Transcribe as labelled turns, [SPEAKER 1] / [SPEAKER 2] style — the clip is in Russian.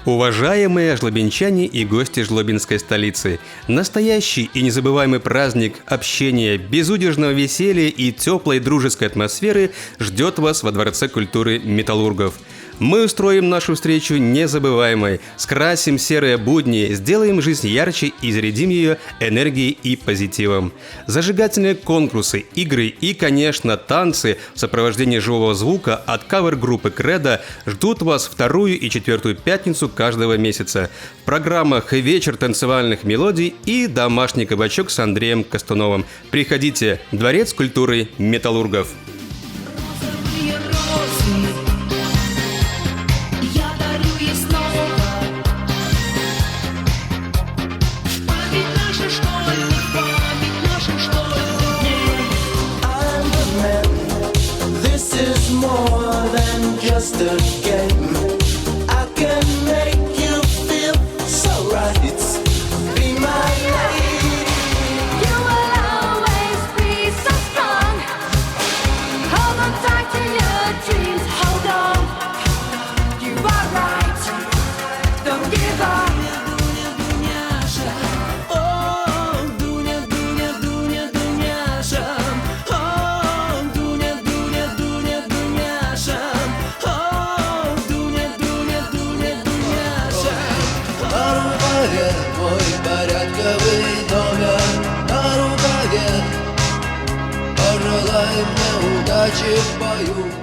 [SPEAKER 1] Уважаемые жлобинчане и гости жлобинской столицы, настоящий и незабываемый праздник общения, безудержного веселья и теплой дружеской атмосферы ждет вас во Дворце культуры Металлургов. Мы устроим нашу встречу незабываемой, скрасим серые будни, сделаем жизнь ярче и зарядим ее энергией и позитивом. Зажигательные конкурсы, игры и, конечно, танцы в сопровождении живого звука от кавер-группы «Кредо» ждут вас вторую и четвертую пятницу каждого месяца. В программах «Вечер танцевальных мелодий» и «Домашний кабачок» с Андреем Костуновым. Приходите, Дворец культуры Металлургов.
[SPEAKER 2] Just a game. I can make you feel so right. Be my lady.
[SPEAKER 3] You will always be so strong. Hold on tight to your dreams. Hold on. You are right. Don't give up.
[SPEAKER 2] Мой порядковый номер на рукаве. Пожелай мне удачи в бою.